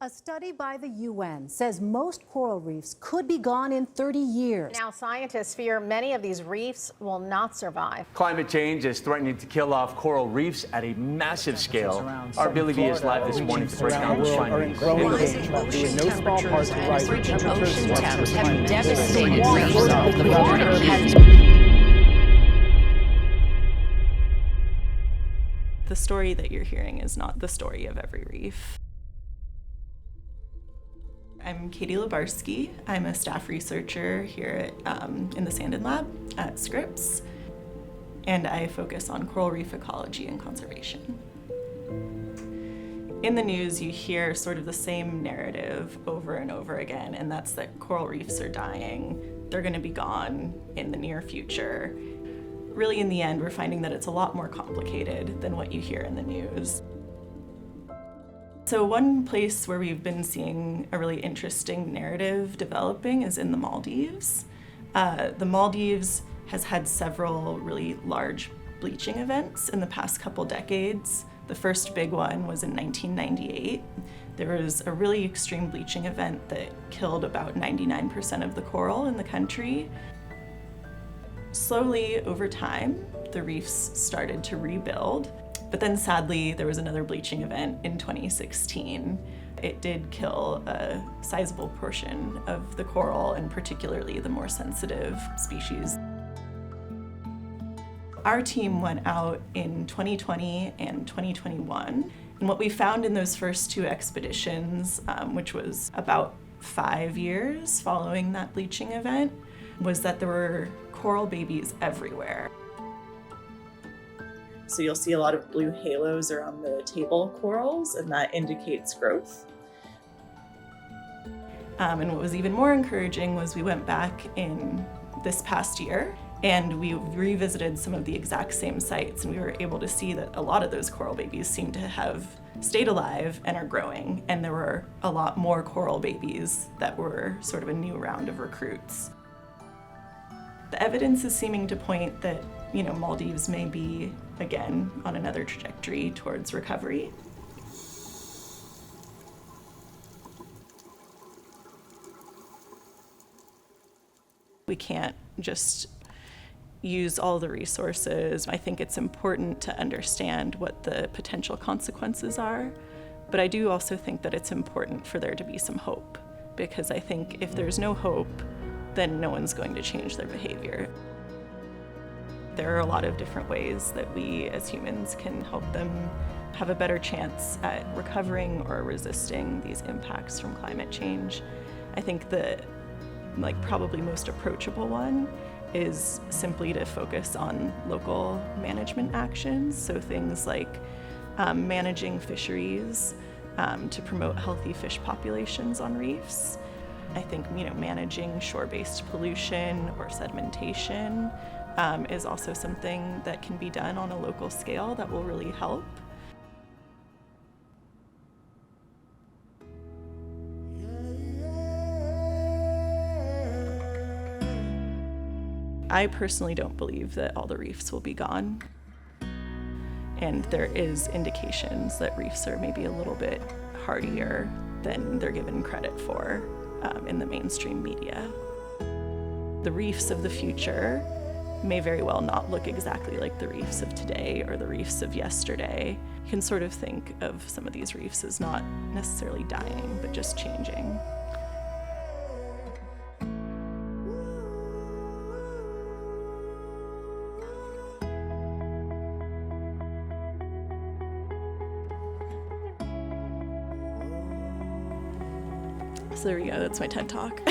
A study by the UN says most coral reefs could be gone in 30 years. Now scientists fear many of these reefs will not survive. Climate change is threatening to kill off coral reefs at a massive scale. Our Billy V is live this morning to break down the findings. Rising ocean temperatures and frigid ocean temps have devastated reefs off the border. The story that you're hearing is not the story of every reef. I'm Katie Lubarsky. I'm a staff researcher here in the Sandin Lab at Scripps, and I focus on coral reef ecology and conservation. In the news, you hear sort of the same narrative over and over again, and that's that coral reefs are dying. They're going to be gone in the near future. Really, in the end, we're finding that it's a lot more complicated than what you hear in the news. So one place where we've been seeing a really interesting narrative developing is in the Maldives. The Maldives has had several really large bleaching events in the past couple decades. The first big one was in 1998. There was a really extreme bleaching event that killed about 99% of the coral in the country. Slowly, over time, the reefs started to rebuild. But then sadly, there was another bleaching event in 2016. It did kill a sizable portion of the coral, and particularly the more sensitive species. Our team went out in 2020 and 2021, and what we found in those first two expeditions, which was about 5 years following that bleaching event, was that there were coral babies everywhere. So you'll see a lot of blue halos around the table corals, and that indicates growth. And what was even more encouraging was we went back in this past year and we revisited some of the exact same sites, and we were able to see that a lot of those coral babies seem to have stayed alive and are growing, and there were a lot more coral babies that were sort of a new round of recruits. The evidence is seeming to point that, Maldives may be, again, on another trajectory towards recovery. We can't just use all the resources. I think it's important to understand what the potential consequences are, but I do also think that it's important for there to be some hope, because I think if there's no hope, then no one's going to change their behavior. There are a lot of different ways that we as humans can help them have a better chance at recovering or resisting these impacts from climate change. I think the probably most approachable one is simply to focus on local management actions. So things like managing fisheries to promote healthy fish populations on reefs. I think managing shore-based pollution or sedimentation is also something that can be done on a local scale that will really help. I personally don't believe that all the reefs will be gone. And there is indications that reefs are maybe a little bit hardier than they're given credit for in the mainstream media. The reefs of the future may very well not look exactly like the reefs of today or the reefs of yesterday. You can sort of think of some of these reefs as not necessarily dying, but just changing. So there we go, that's my TED Talk.